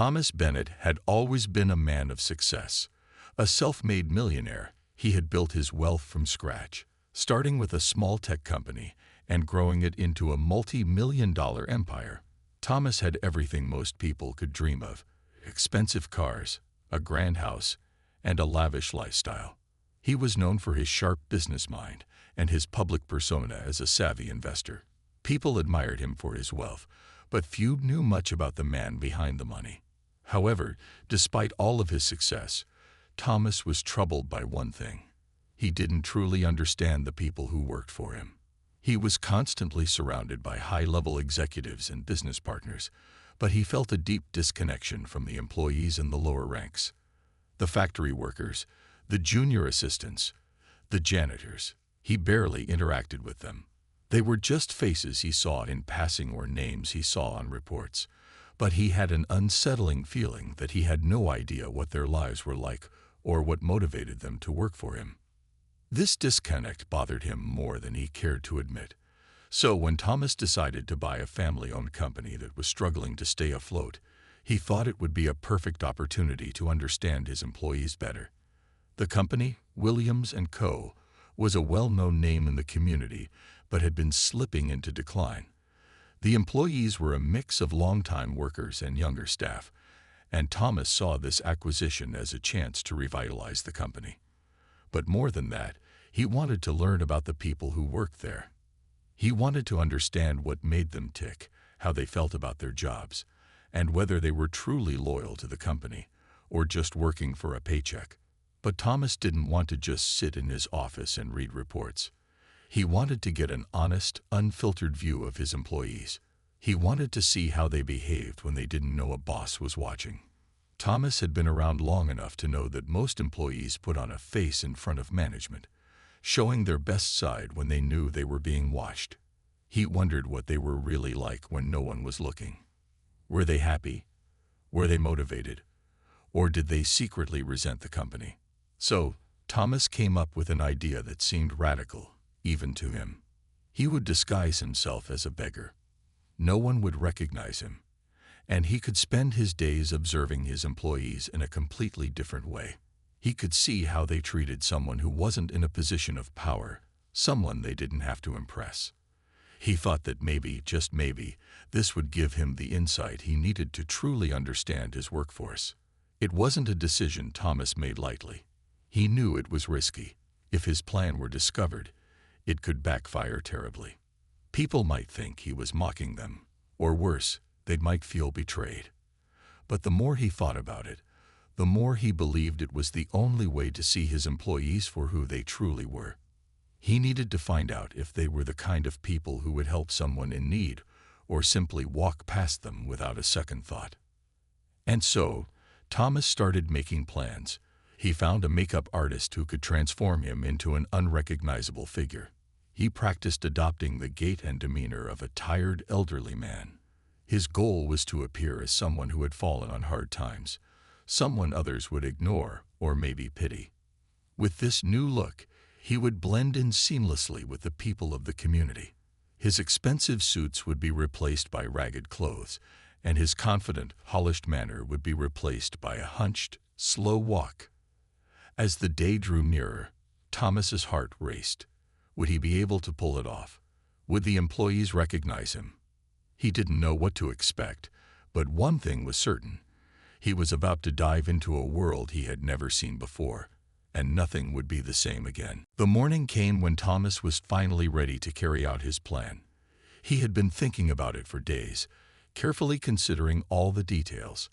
Thomas Bennett had always been a man of success. A self-made millionaire, he had built his wealth from scratch, starting with a small tech company and growing it into a multi-million-dollar empire. Thomas had everything most people could dream of: expensive cars, a grand house, and a lavish lifestyle. He was known for his sharp business mind and his public persona as a savvy investor. People admired him for his wealth, but few knew much about the man behind the money. However, despite all of his success, Thomas was troubled by one thing. He didn't truly understand the people who worked for him. He was constantly surrounded by high-level executives and business partners, but he felt a deep disconnection from the employees in the lower ranks. The factory workers, the junior assistants, the janitors. He barely interacted with them. They were just faces he saw in passing or names he saw on reports, but he had an unsettling feeling that he had no idea what their lives were like or what motivated them to work for him. This disconnect bothered him more than he cared to admit. So when Thomas decided to buy a family-owned company that was struggling to stay afloat, he thought it would be a perfect opportunity to understand his employees better. The company, Williams & Co., was a well-known name in the community, but had been slipping into decline. The employees were a mix of longtime workers and younger staff, and Thomas saw this acquisition as a chance to revitalize the company. But more than that, he wanted to learn about the people who worked there. He wanted to understand what made them tick, how they felt about their jobs, and whether they were truly loyal to the company or just working for a paycheck. But Thomas didn't want to just sit in his office and read reports. He wanted to get an honest, unfiltered view of his employees. He wanted to see how they behaved when they didn't know a boss was watching. Thomas had been around long enough to know that most employees put on a face in front of management, showing their best side when they knew they were being watched. He wondered what they were really like when no one was looking. Were they happy? Were they motivated? Or did they secretly resent the company? So, Thomas came up with an idea that seemed radical, even to him. He would disguise himself as a beggar. No one would recognize him, and he could spend his days observing his employees in a completely different way. He could see how they treated someone who wasn't in a position of power, someone they didn't have to impress. He thought that maybe, just maybe, this would give him the insight he needed to truly understand his workforce. It wasn't a decision Thomas made lightly. He knew it was risky. If his plan were discovered, it could backfire terribly. People might think he was mocking them, or worse, they might feel betrayed. But the more he thought about it, the more he believed it was the only way to see his employees for who they truly were. He needed to find out if they were the kind of people who would help someone in need, or simply walk past them without a second thought. And so, Thomas started making plans. He found a makeup artist who could transform him into an unrecognizable figure. He practiced adopting the gait and demeanor of a tired, elderly man. His goal was to appear as someone who had fallen on hard times, someone others would ignore or maybe pity. With this new look, he would blend in seamlessly with the people of the community. His expensive suits would be replaced by ragged clothes, and his confident, polished manner would be replaced by a hunched, slow walk. As the day drew nearer, Thomas's heart raced. Would he be able to pull it off? Would the employees recognize him? He didn't know what to expect, but one thing was certain. He was about to dive into a world he had never seen before, and nothing would be the same again. The morning came when Thomas was finally ready to carry out his plan. He had been thinking about it for days, carefully considering all the details.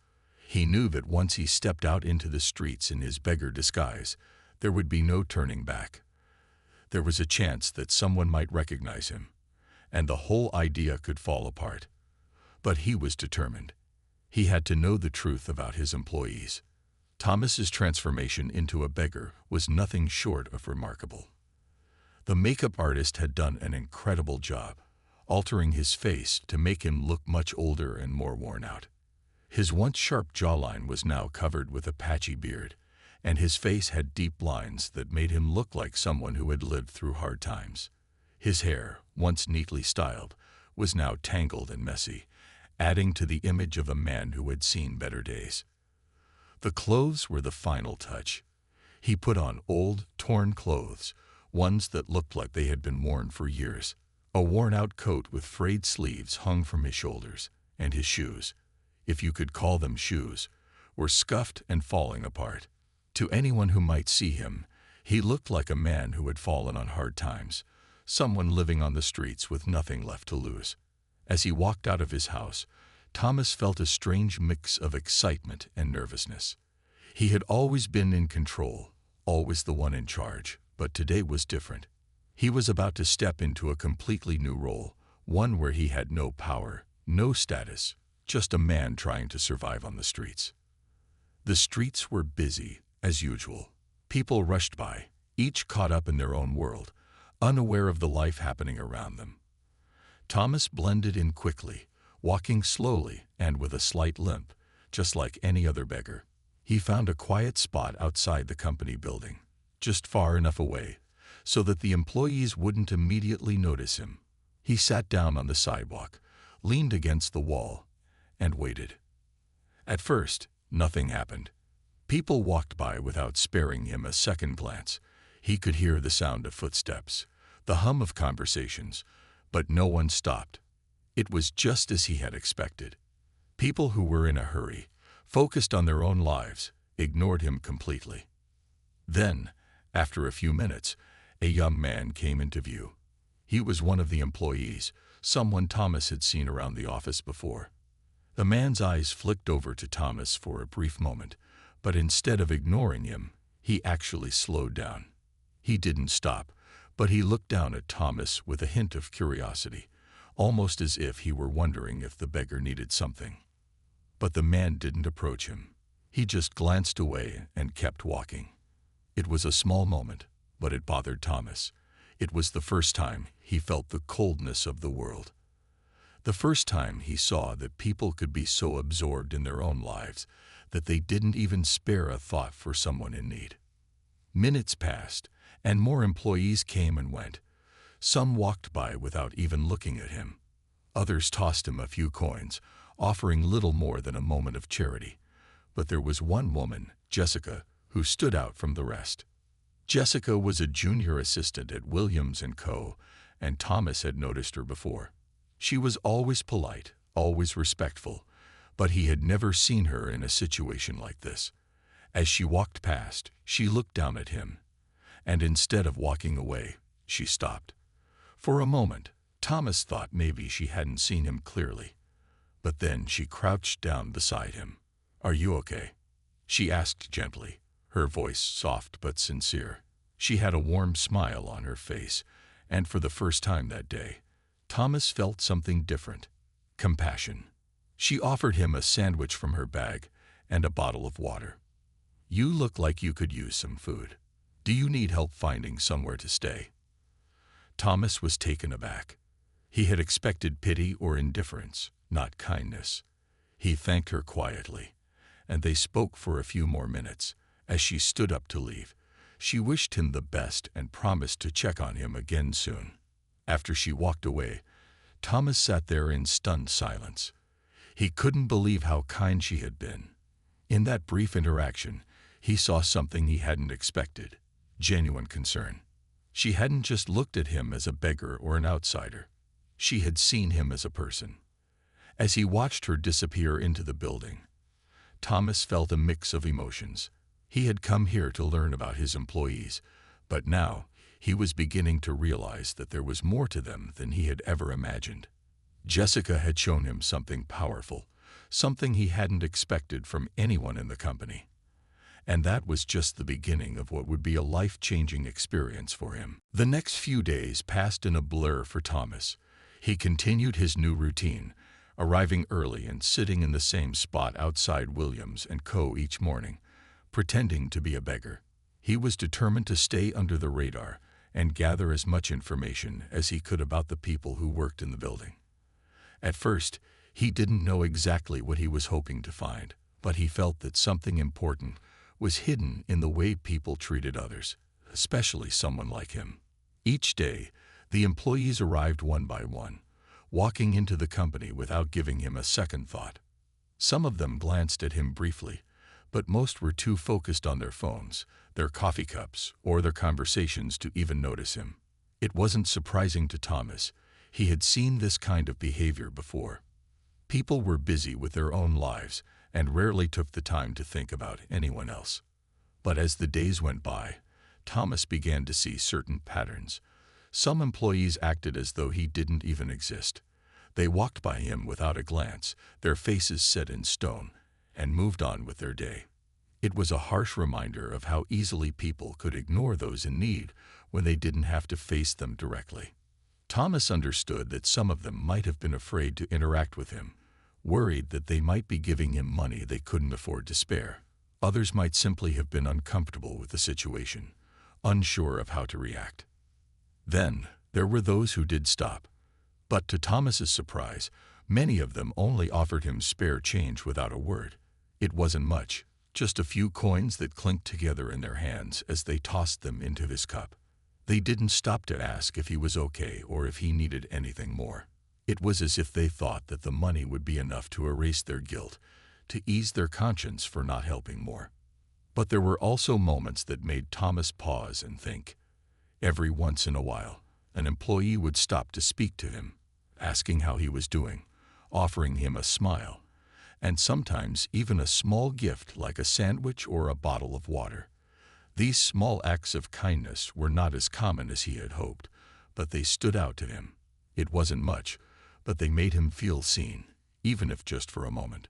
He knew that once he stepped out into the streets in his beggar disguise, there would be no turning back. There was a chance that someone might recognize him, and the whole idea could fall apart. But he was determined. He had to know the truth about his employees. Thomas's transformation into a beggar was nothing short of remarkable. The makeup artist had done an incredible job, altering his face to make him look much older and more worn out. His once sharp jawline was now covered with a patchy beard, and his face had deep lines that made him look like someone who had lived through hard times. His hair, once neatly styled, was now tangled and messy, adding to the image of a man who had seen better days. The clothes were the final touch. He put on old, torn clothes, ones that looked like they had been worn for years. A worn-out coat with frayed sleeves hung from his shoulders, and his shoes, if you could call them shoes, were scuffed and falling apart. To anyone who might see him, he looked like a man who had fallen on hard times, someone living on the streets with nothing left to lose. As he walked out of his house, Thomas felt a strange mix of excitement and nervousness. He had always been in control, always the one in charge, but today was different. He was about to step into a completely new role, one where he had no power, no status, just a man trying to survive on the streets. The streets were busy, as usual. People rushed by, each caught up in their own world, unaware of the life happening around them. Thomas blended in quickly, walking slowly and with a slight limp, just like any other beggar. He found a quiet spot outside the company building, just far enough away so that the employees wouldn't immediately notice him. He sat down on the sidewalk, leaned against the wall, and waited. At first, nothing happened. People walked by without sparing him a second glance. He could hear the sound of footsteps, the hum of conversations, but no one stopped. It was just as he had expected. People who were in a hurry, focused on their own lives, ignored him completely. Then, after a few minutes, a young man came into view. He was one of the employees, someone Thomas had seen around the office before. The man's eyes flicked over to Thomas for a brief moment, but instead of ignoring him, he actually slowed down. He didn't stop, but he looked down at Thomas with a hint of curiosity, almost as if he were wondering if the beggar needed something. But the man didn't approach him. He just glanced away and kept walking. It was a small moment, but it bothered Thomas. It was the first time he felt the coldness of the world. The first time he saw that people could be so absorbed in their own lives that they didn't even spare a thought for someone in need. Minutes passed, and more employees came and went. Some walked by without even looking at him. Others tossed him a few coins, offering little more than a moment of charity. But there was one woman, Jessica, who stood out from the rest. Jessica was a junior assistant at Williams & Co., and Thomas had noticed her before. She was always polite, always respectful, but he had never seen her in a situation like this. As she walked past, she looked down at him, and instead of walking away, she stopped. For a moment, Thomas thought maybe she hadn't seen him clearly, but then she crouched down beside him. "Are you okay?" she asked gently, her voice soft but sincere. She had a warm smile on her face, and for the first time that day, Thomas felt something different: compassion. She offered him a sandwich from her bag and a bottle of water. "You look like you could use some food. Do you need help finding somewhere to stay?" Thomas was taken aback. He had expected pity or indifference, not kindness. He thanked her quietly, and they spoke for a few more minutes. As she stood up to leave, she wished him the best and promised to check on him again soon. After she walked away, Thomas sat there in stunned silence. He couldn't believe how kind she had been. In that brief interaction, he saw something he hadn't expected: genuine concern. She hadn't just looked at him as a beggar or an outsider. She had seen him as a person. As he watched her disappear into the building, Thomas felt a mix of emotions. He had come here to learn about his employees, but now he was beginning to realize that there was more to them than he had ever imagined. Jessica had shown him something powerful, something he hadn't expected from anyone in the company. And that was just the beginning of what would be a life-changing experience for him. The next few days passed in a blur for Thomas. He continued his new routine, arriving early and sitting in the same spot outside Williams & Co. each morning, pretending to be a beggar. He was determined to stay under the radar and gather as much information as he could about the people who worked in the building. At first, he didn't know exactly what he was hoping to find, but he felt that something important was hidden in the way people treated others, especially someone like him. Each day, the employees arrived one by one, walking into the company without giving him a second thought. Some of them glanced at him briefly, but most were too focused on their phones, their coffee cups, or their conversations to even notice him. It wasn't surprising to Thomas. He had seen this kind of behavior before. People were busy with their own lives and rarely took the time to think about anyone else. But as the days went by, Thomas began to see certain patterns. Some employees acted as though he didn't even exist. They walked by him without a glance, their faces set in stone, and moved on with their day. It was a harsh reminder of how easily people could ignore those in need when they didn't have to face them directly. Thomas understood that some of them might have been afraid to interact with him, worried that they might be giving him money they couldn't afford to spare. Others might simply have been uncomfortable with the situation, unsure of how to react. Then, there were those who did stop. But to Thomas's surprise, many of them only offered him spare change without a word. It wasn't much, just a few coins that clinked together in their hands as they tossed them into his cup. They didn't stop to ask if he was okay or if he needed anything more. It was as if they thought that the money would be enough to erase their guilt, to ease their conscience for not helping more. But there were also moments that made Thomas pause and think. Every once in a while, an employee would stop to speak to him, asking how he was doing, offering him a smile, and sometimes even a small gift like a sandwich or a bottle of water. These small acts of kindness were not as common as he had hoped, but they stood out to him. It wasn't much, but they made him feel seen, even if just for a moment.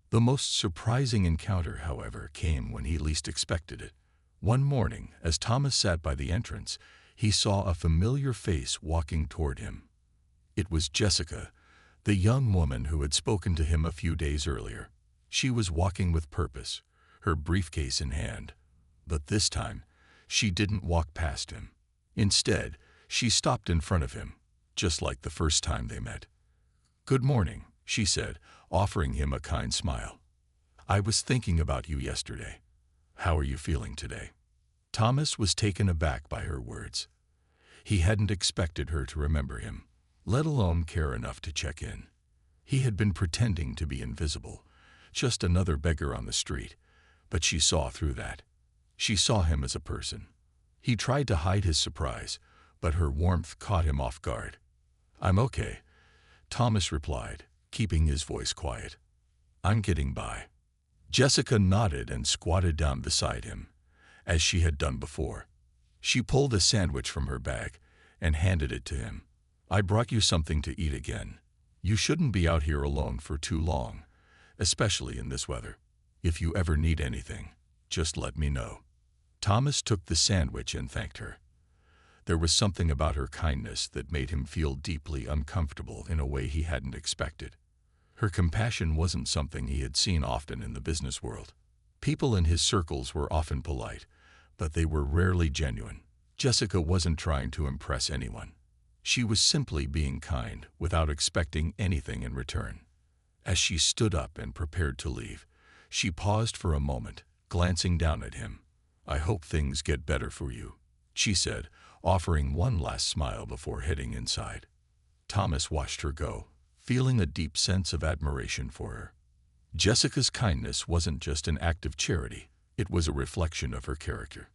The most surprising encounter, however, came when he least expected it. One morning, as Thomas sat by the entrance, he saw a familiar face walking toward him. It was Jessica, the young woman who had spoken to him a few days earlier. She was walking with purpose, her briefcase in hand. But this time, she didn't walk past him. Instead, she stopped in front of him, just like the first time they met. "Good morning," she said, offering him a kind smile. "I was thinking about you yesterday. How are you feeling today?" Thomas was taken aback by her words. He hadn't expected her to remember him, let alone care enough to check in. He had been pretending to be invisible, just another beggar on the street, but she saw through that. She saw him as a person. He tried to hide his surprise, but her warmth caught him off guard. "I'm okay," Thomas replied, keeping his voice quiet. "I'm getting by." Jessica nodded and squatted down beside him, as she had done before. She pulled a sandwich from her bag and handed it to him. "I brought you something to eat again. You shouldn't be out here alone for too long, especially in this weather. If you ever need anything, just let me know." Thomas took the sandwich and thanked her. There was something about her kindness that made him feel deeply uncomfortable in a way he hadn't expected. Her compassion wasn't something he had seen often in the business world. People in his circles were often polite, but they were rarely genuine. Jessica wasn't trying to impress anyone. She was simply being kind without expecting anything in return. As she stood up and prepared to leave, she paused for a moment, glancing down at him. "I hope things get better for you," she said, offering one last smile before heading inside. Thomas watched her go, feeling a deep sense of admiration for her. Jessica's kindness wasn't just an act of charity, it was a reflection of her character.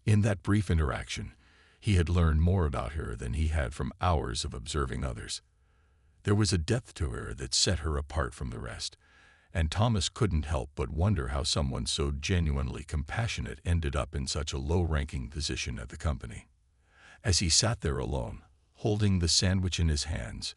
In that brief interaction, he had learned more about her than he had from hours of observing others. There was a depth to her that set her apart from the rest, and Thomas couldn't help but wonder how someone so genuinely compassionate ended up in such a low-ranking position at the company. As he sat there alone, holding the sandwich in his hands,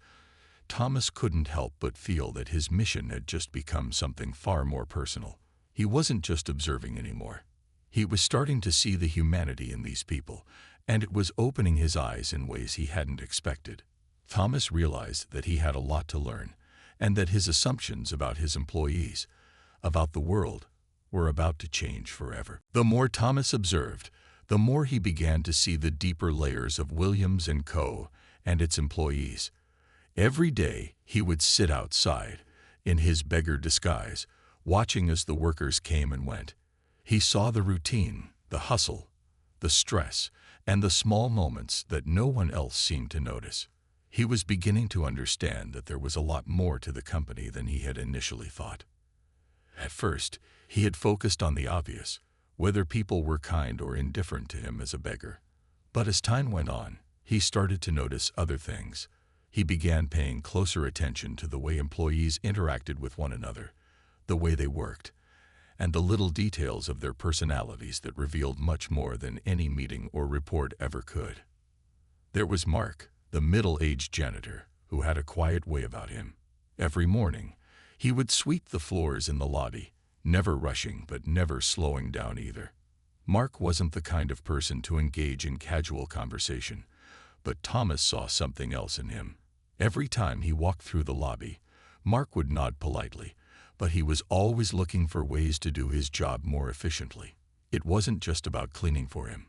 Thomas couldn't help but feel that his mission had just become something far more personal. He wasn't just observing anymore. He was starting to see the humanity in these people, and it was opening his eyes in ways he hadn't expected. Thomas realized that he had a lot to learn, and that his assumptions about his employees, about the world, were about to change forever. The more Thomas observed, the more he began to see the deeper layers of Williams & Co. and its employees. Every day he would sit outside, in his beggar disguise, watching as the workers came and went. He saw the routine, the hustle, the stress, and the small moments that no one else seemed to notice. He was beginning to understand that there was a lot more to the company than he had initially thought. At first, he had focused on the obvious, whether people were kind or indifferent to him as a beggar. But as time went on, he started to notice other things. He began paying closer attention to the way employees interacted with one another, the way they worked, and the little details of their personalities that revealed much more than any meeting or report ever could. There was Mark, the middle-aged janitor, who had a quiet way about him. Every morning, he would sweep the floors in the lobby, never rushing but never slowing down either. Mark wasn't the kind of person to engage in casual conversation, but Thomas saw something else in him. Every time he walked through the lobby, Mark would nod politely, but he was always looking for ways to do his job more efficiently. It wasn't just about cleaning for him.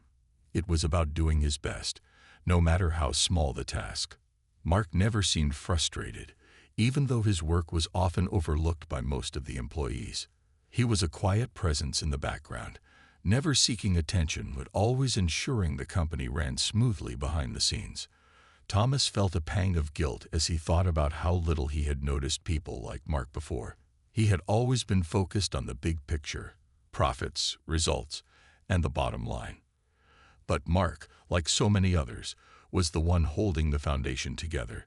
It was about doing his best, no matter how small the task. Mark never seemed frustrated, even though his work was often overlooked by most of the employees. He was a quiet presence in the background, never seeking attention but always ensuring the company ran smoothly behind the scenes. Thomas felt a pang of guilt as he thought about how little he had noticed people like Mark before. He had always been focused on the big picture, profits, results, and the bottom line. But Mark, like so many others, was the one holding the foundation together,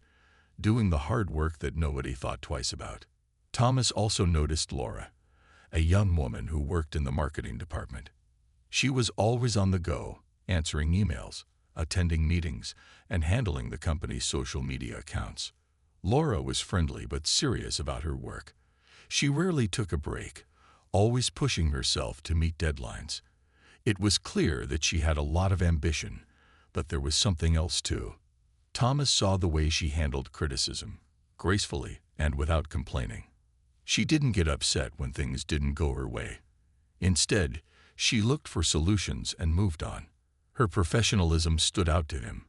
doing the hard work that nobody thought twice about. Thomas also noticed Laura, a young woman who worked in the marketing department. She was always on the go, answering emails, attending meetings, and handling the company's social media accounts. Laura was friendly but serious about her work. She rarely took a break, always pushing herself to meet deadlines. It was clear that she had a lot of ambition, but there was something else too. Thomas saw the way she handled criticism, gracefully and without complaining. She didn't get upset when things didn't go her way. Instead, she looked for solutions and moved on. Her professionalism stood out to him,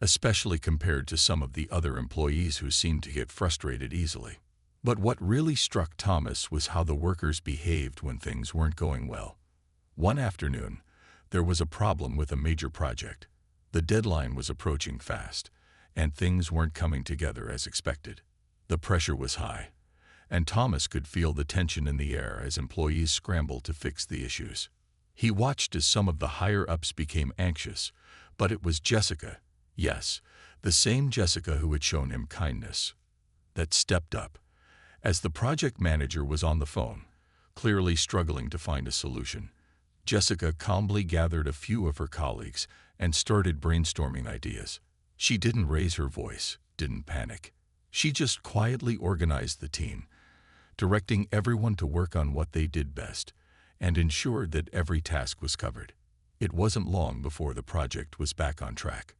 especially compared to some of the other employees who seemed to get frustrated easily. But what really struck Thomas was how the workers behaved when things weren't going well. One afternoon, there was a problem with a major project. The deadline was approaching fast, and things weren't coming together as expected. The pressure was high, and Thomas could feel the tension in the air as employees scrambled to fix the issues. He watched as some of the higher-ups became anxious, but it was Jessica, yes, the same Jessica who had shown him kindness, that stepped up. As the project manager was on the phone, clearly struggling to find a solution, Jessica calmly gathered a few of her colleagues and started brainstorming ideas. She didn't raise her voice, didn't panic. She just quietly organized the team, directing everyone to work on what they did best, and ensured that every task was covered. It wasn't long before the project was back on track.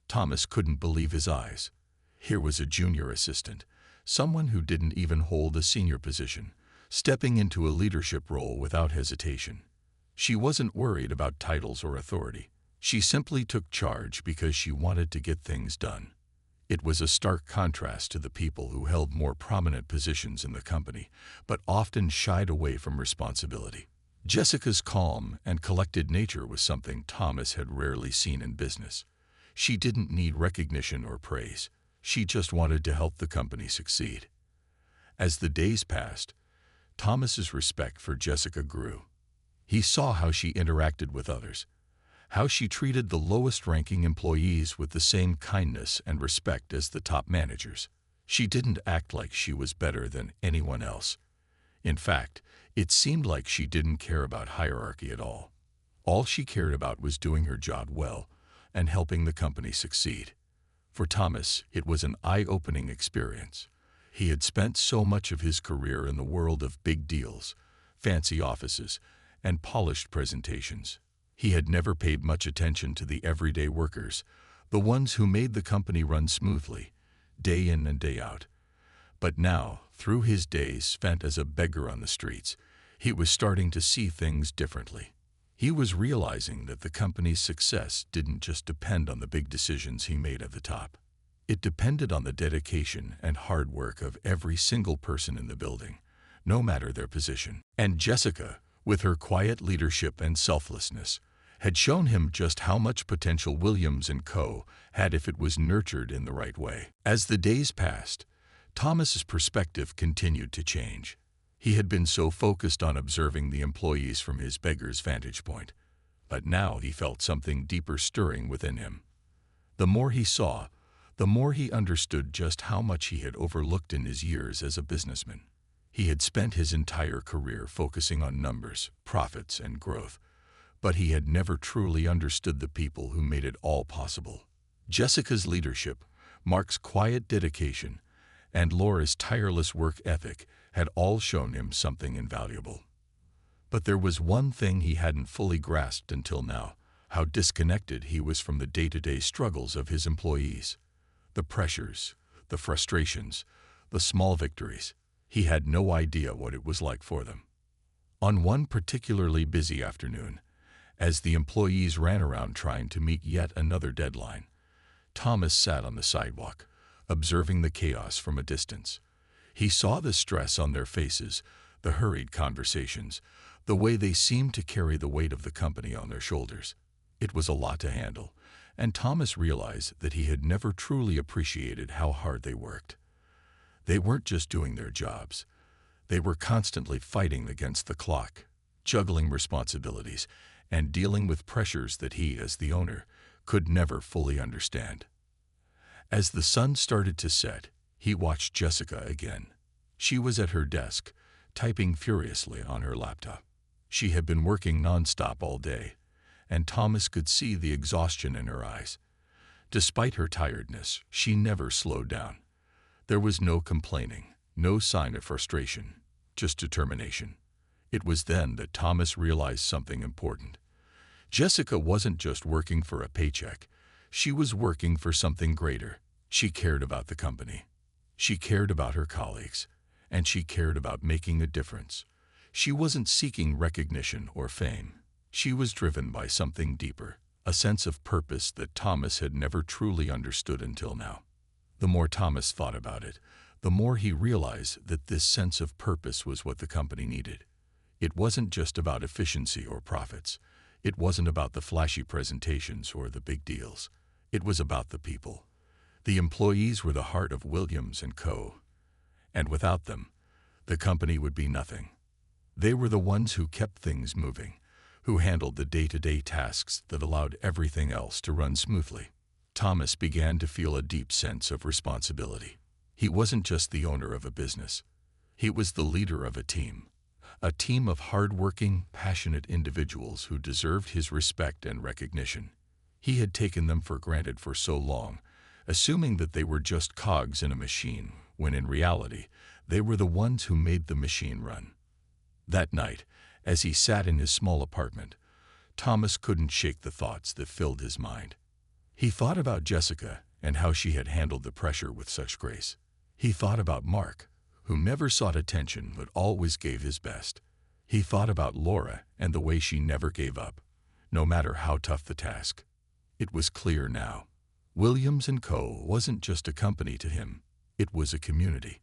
Thomas couldn't believe his eyes. Here was a junior assistant, someone who didn't even hold a senior position, stepping into a leadership role without hesitation. She wasn't worried about titles or authority. She simply took charge because she wanted to get things done. It was a stark contrast to the people who held more prominent positions in the company, but often shied away from responsibility. Jessica's calm and collected nature was something Thomas had rarely seen in business. She didn't need recognition or praise. She just wanted to help the company succeed. As the days passed, Thomas's respect for Jessica grew. He saw how she interacted with others, how she treated the lowest-ranking employees with the same kindness and respect as the top managers. She didn't act like she was better than anyone else. In fact, it seemed like she didn't care about hierarchy at all. All she cared about was doing her job well and helping the company succeed. For Thomas, it was an eye-opening experience. He had spent so much of his career in the world of big deals, fancy offices, and polished presentations. He had never paid much attention to the everyday workers, the ones who made the company run smoothly, day in and day out. But now, through his days spent as a beggar on the streets, he was starting to see things differently. He was realizing that the company's success didn't just depend on the big decisions he made at the top. It depended on the dedication and hard work of every single person in the building, no matter their position. And Jessica, with her quiet leadership and selflessness, had shown him just how much potential Williams & Co. had if it was nurtured in the right way. As the days passed, Thomas's perspective continued to change. He had been so focused on observing the employees from his beggar's vantage point, but now he felt something deeper stirring within him. The more he saw, the more he understood just how much he had overlooked in his years as a businessman. He had spent his entire career focusing on numbers, profits, and growth, but he had never truly understood the people who made it all possible. Jessica's leadership, Mark's quiet dedication, and Laura's tireless work ethic had all shown him something invaluable. But there was one thing he hadn't fully grasped until now: how disconnected he was from the day-to-day struggles of his employees. The pressures, the frustrations, the small victories. He had no idea what it was like for them. On one particularly busy afternoon, as the employees ran around trying to meet yet another deadline, Thomas sat on the sidewalk, observing the chaos from a distance. He saw the stress on their faces, the hurried conversations, the way they seemed to carry the weight of the company on their shoulders. It was a lot to handle, and Thomas realized that he had never truly appreciated how hard they worked. They weren't just doing their jobs. They were constantly fighting against the clock, juggling responsibilities, and dealing with pressures that he, as the owner, could never fully understand. As the sun started to set, he watched Jessica again. She was at her desk, typing furiously on her laptop. She had been working nonstop all day, and Thomas could see the exhaustion in her eyes. Despite her tiredness, she never slowed down. There was no complaining, no sign of frustration, just determination. It was then that Thomas realized something important. Jessica wasn't just working for a paycheck. She was working for something greater. She cared about the company. She cared about her colleagues, and she cared about making a difference. She wasn't seeking recognition or fame. She was driven by something deeper, a sense of purpose that Thomas had never truly understood until now. The more Thomas thought about it, the more he realized that this sense of purpose was what the company needed. It wasn't just about efficiency or profits. It wasn't about the flashy presentations or the big deals. It was about the people. The employees were the heart of Williams & Co., and without them, the company would be nothing. They were the ones who kept things moving, who handled the day-to-day tasks that allowed everything else to run smoothly. Thomas began to feel a deep sense of responsibility. He wasn't just the owner of a business. He was the leader of a team of hard-working, passionate individuals who deserved his respect and recognition. He had taken them for granted for so long, assuming that they were just cogs in a machine, when in reality, they were the ones who made the machine run. That night, as he sat in his small apartment, Thomas couldn't shake the thoughts that filled his mind. He thought about Jessica and how she had handled the pressure with such grace. He thought about Mark, who never sought attention but always gave his best. He thought about Laura and the way she never gave up, no matter how tough the task. It was clear now. Williams & Co. wasn't just a company to him. It was a community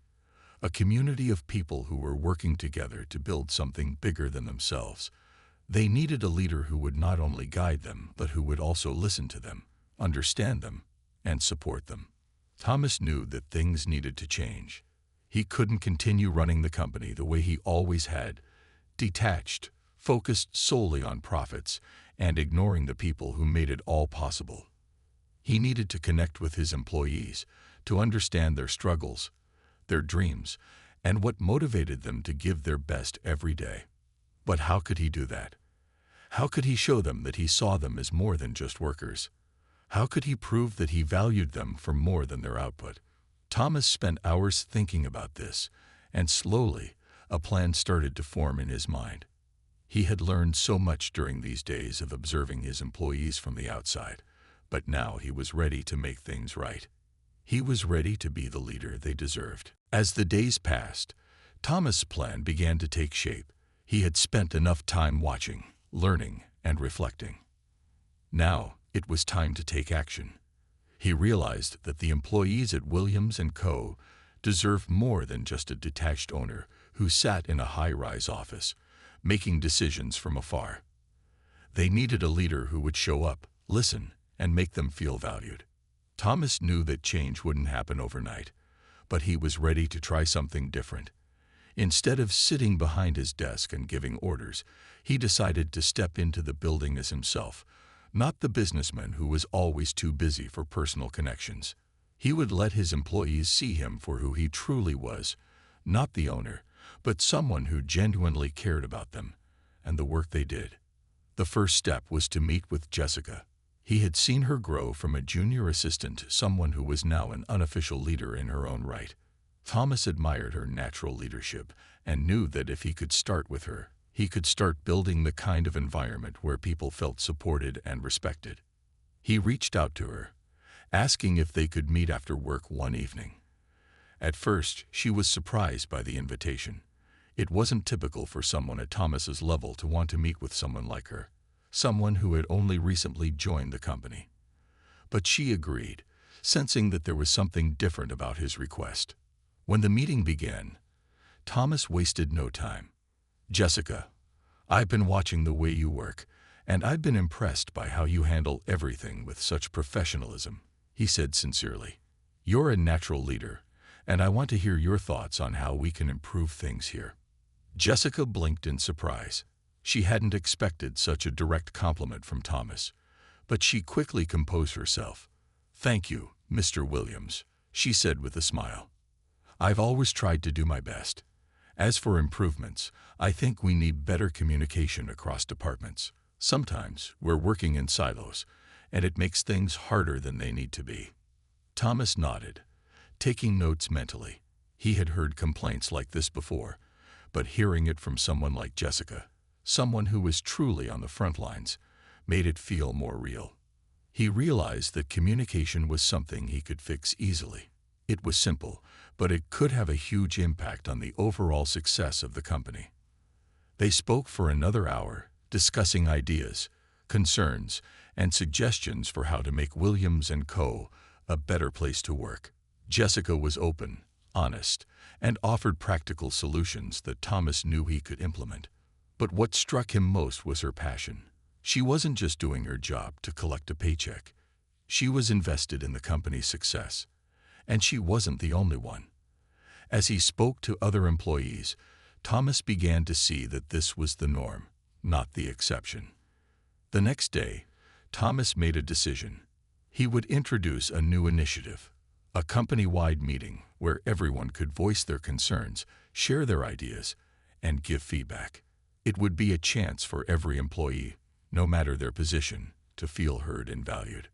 of people who were working together to build something bigger than themselves. They needed a leader who would not only guide them, but who would also listen to them, understand them, and support them. Thomas knew that things needed to change. He couldn't continue running the company the way he always had, detached, focused solely on profits, and ignoring the people who made it all possible. He needed to connect with his employees, to understand their struggles, their dreams, and what motivated them to give their best every day. But how could he do that? How could he show them that he saw them as more than just workers? How could he prove that he valued them for more than their output? Thomas spent hours thinking about this, and slowly, a plan started to form in his mind. He had learned so much during these days of observing his employees from the outside, but now he was ready to make things right. He was ready to be the leader they deserved. As the days passed, Thomas' plan began to take shape. He had spent enough time watching, learning, and reflecting. Now, it was time to take action. He realized that the employees at Williams & Co. deserved more than just a detached owner who sat in a high-rise office, making decisions from afar. They needed a leader who would show up, listen, and make them feel valued. Thomas knew that change wouldn't happen overnight, but he was ready to try something different. Instead of sitting behind his desk and giving orders, he decided to step into the building as himself, not the businessman who was always too busy for personal connections. He would let his employees see him for who he truly was, not the owner, but someone who genuinely cared about them and the work they did. The first step was to meet with Jessica. He had seen her grow from a junior assistant to someone who was now an unofficial leader in her own right. Thomas admired her natural leadership and knew that if he could start with her, he could start building the kind of environment where people felt supported and respected. He reached out to her, asking if they could meet after work one evening. At first, she was surprised by the invitation. It wasn't typical for someone at Thomas's level to want to meet with someone like her, someone who had only recently joined the company. But she agreed, sensing that there was something different about his request. When the meeting began, Thomas wasted no time. "Jessica, I've been watching the way you work, and I've been impressed by how you handle everything with such professionalism," he said sincerely. "You're a natural leader, and I want to hear your thoughts on how we can improve things here." Jessica blinked in surprise. She hadn't expected such a direct compliment from Thomas, but she quickly composed herself. "Thank you, Mr. Williams," she said with a smile. "I've always tried to do my best. As for improvements, I think we need better communication across departments. Sometimes we're working in silos, and it makes things harder than they need to be." Thomas nodded, taking notes mentally. He had heard complaints like this before, but hearing it from someone like Jessica, someone who was truly on the front lines, made it feel more real. He realized that communication was something he could fix easily. It was simple, but it could have a huge impact on the overall success of the company. They spoke for another hour, discussing ideas, concerns, and suggestions for how to make Williams & Co. a better place to work. Jessica was open, honest, and offered practical solutions that Thomas knew he could implement. But what struck him most was her passion. She wasn't just doing her job to collect a paycheck. She was invested in the company's success. And she wasn't the only one. As he spoke to other employees, Thomas began to see that this was the norm, not the exception. The next day, Thomas made a decision. He would introduce a new initiative, a company-wide meeting where everyone could voice their concerns, share their ideas, and give feedback. It would be a chance for every employee, no matter their position, to feel heard and valued.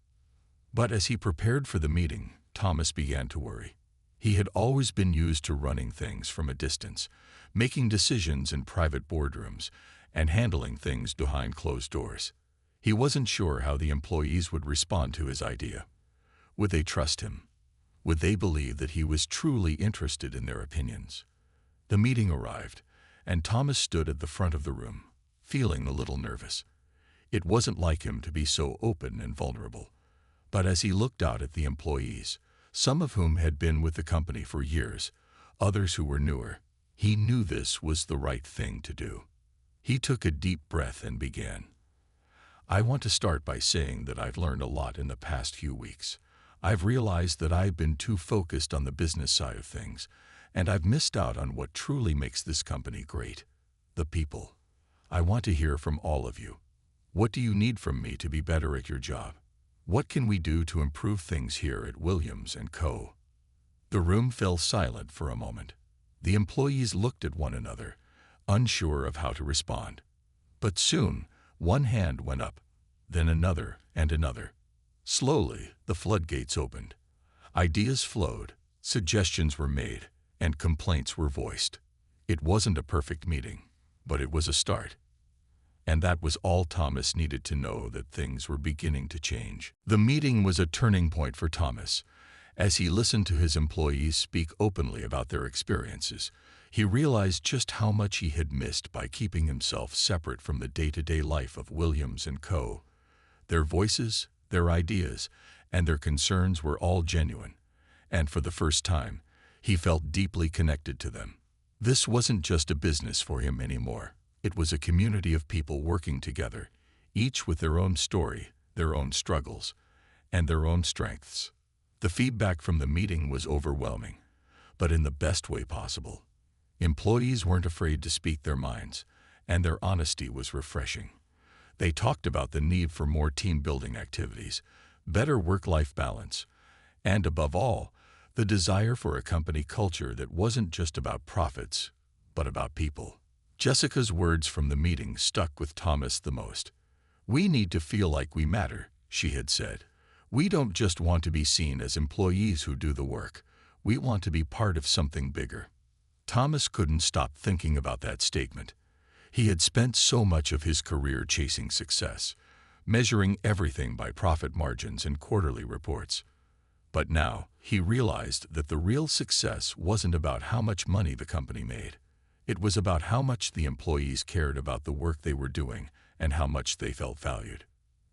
But as he prepared for the meeting, Thomas began to worry. He had always been used to running things from a distance, making decisions in private boardrooms, and handling things behind closed doors. He wasn't sure how the employees would respond to his idea. Would they trust him? Would they believe that he was truly interested in their opinions? The meeting arrived, and Thomas stood at the front of the room, feeling a little nervous. It wasn't like him to be so open and vulnerable. But as he looked out at the employees, some of whom had been with the company for years, others who were newer, he knew this was the right thing to do. He took a deep breath and began. "I want to start by saying that I've learned a lot in the past few weeks. I've realized that I've been too focused on the business side of things, and I've missed out on what truly makes this company great: the people. I want to hear from all of you. What do you need from me to be better at your job? What can we do to improve things here at Williams & Co.?" The room fell silent for a moment. The employees looked at one another, unsure of how to respond. But soon, one hand went up, then another and another. Slowly, the floodgates opened. Ideas flowed, suggestions were made, and complaints were voiced. It wasn't a perfect meeting, but it was a start. And that was all Thomas needed to know, that things were beginning to change. The meeting was a turning point for Thomas. As he listened to his employees speak openly about their experiences, he realized just how much he had missed by keeping himself separate from the day-to-day life of Williams & Co. Their voices, their ideas, and their concerns were all genuine, and for the first time, he felt deeply connected to them. This wasn't just a business for him anymore. It was a community of people working together, each with their own story, their own struggles, and their own strengths. The feedback from the meeting was overwhelming, but in the best way possible. Employees weren't afraid to speak their minds, and their honesty was refreshing. They talked about the need for more team-building activities, better work-life balance, and above all, the desire for a company culture that wasn't just about profits, but about people. Jessica's words from the meeting stuck with Thomas the most. "We need to feel like we matter," she had said. "We don't just want to be seen as employees who do the work. We want to be part of something bigger." Thomas couldn't stop thinking about that statement. He had spent so much of his career chasing success, measuring everything by profit margins and quarterly reports. But now, he realized that the real success wasn't about how much money the company made. It was about how much the employees cared about the work they were doing and how much they felt valued.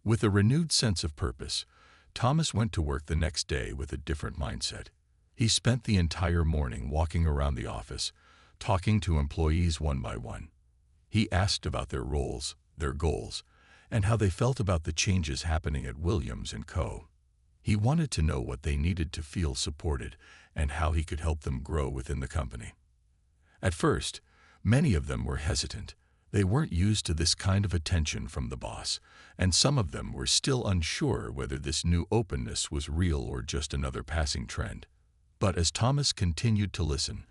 With a renewed sense of purpose, Thomas went to work the next day with a different mindset. He spent the entire morning walking around the office, talking to employees one by one. He asked about their roles, their goals, and how they felt about the changes happening at Williams & Co. He wanted to know what they needed to feel supported and how he could help them grow within the company. At first, many of them were hesitant. They weren't used to this kind of attention from the boss, and some of them were still unsure whether this new openness was real or just another passing trend. But as Thomas continued to listen,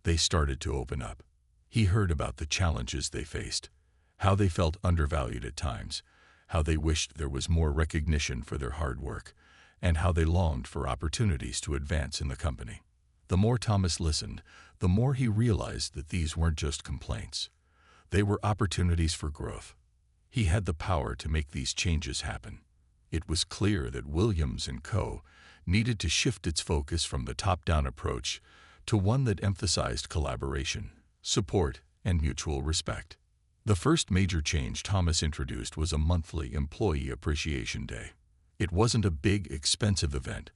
they started to open up. He heard about the challenges they faced, how they felt undervalued at times, how they wished there was more recognition for their hard work, and how they longed for opportunities to advance in the company. The more Thomas listened, the more he realized that these weren't just complaints. They were opportunities for growth. He had the power to make these changes happen. It was clear that Williams & Co. needed to shift its focus from the top-down approach to one that emphasized collaboration, support, and mutual respect. The first major change Thomas introduced was a monthly Employee Appreciation Day. It wasn't a big, expensive event,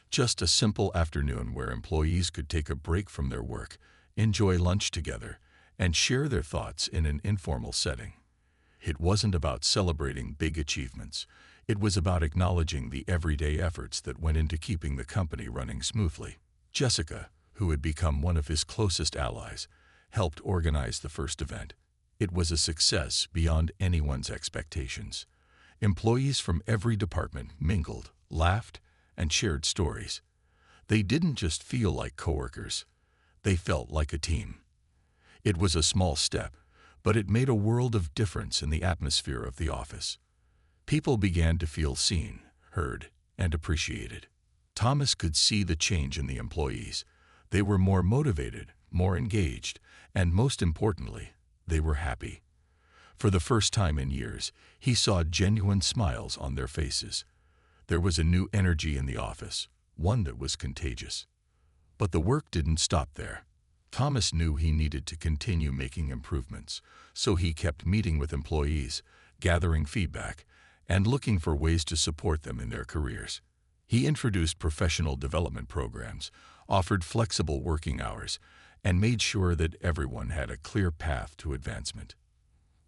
just a simple afternoon where employees could take a break from their work, enjoy lunch together, and share their thoughts in an informal setting. It wasn't about celebrating big achievements. It was about acknowledging the everyday efforts that went into keeping the company running smoothly. Jessica, who had become one of his closest allies, helped organize the first event. It was a success beyond anyone's expectations. Employees from every department mingled, laughed, and shared stories. They didn't just feel like coworkers. They felt like a team. It was a small step, but it made a world of difference in the atmosphere of the office. People began to feel seen, heard, and appreciated. Thomas could see the change in the employees. They were more motivated, more engaged, and most importantly, they were happy. For the first time in years, he saw genuine smiles on their faces. There was a new energy in the office, one that was contagious. But the work didn't stop there. Thomas knew he needed to continue making improvements, so he kept meeting with employees, gathering feedback, and looking for ways to support them in their careers. He introduced professional development programs, offered flexible working hours, and made sure that everyone had a clear path to advancement.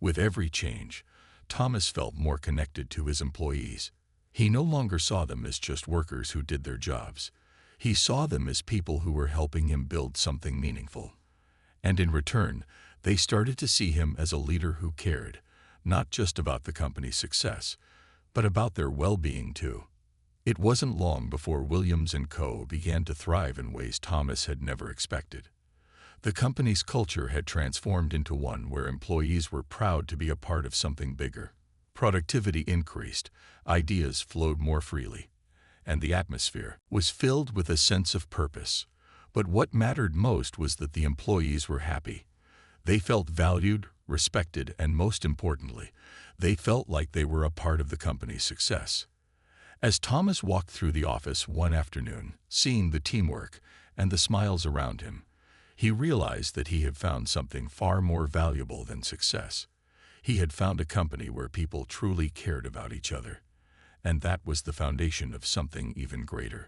With every change, Thomas felt more connected to his employees. He no longer saw them as just workers who did their jobs. He saw them as people who were helping him build something meaningful. And in return, they started to see him as a leader who cared, not just about the company's success, but about their well-being too. It wasn't long before Williams & Co. began to thrive in ways Thomas had never expected. The company's culture had transformed into one where employees were proud to be a part of something bigger. Productivity increased, ideas flowed more freely, and the atmosphere was filled with a sense of purpose. But what mattered most was that the employees were happy. They felt valued, respected, and most importantly, they felt like they were a part of the company's success. As Thomas walked through the office one afternoon, seeing the teamwork and the smiles around him, he realized that he had found something far more valuable than success. He had found a company where people truly cared about each other, and that was the foundation of something even greater.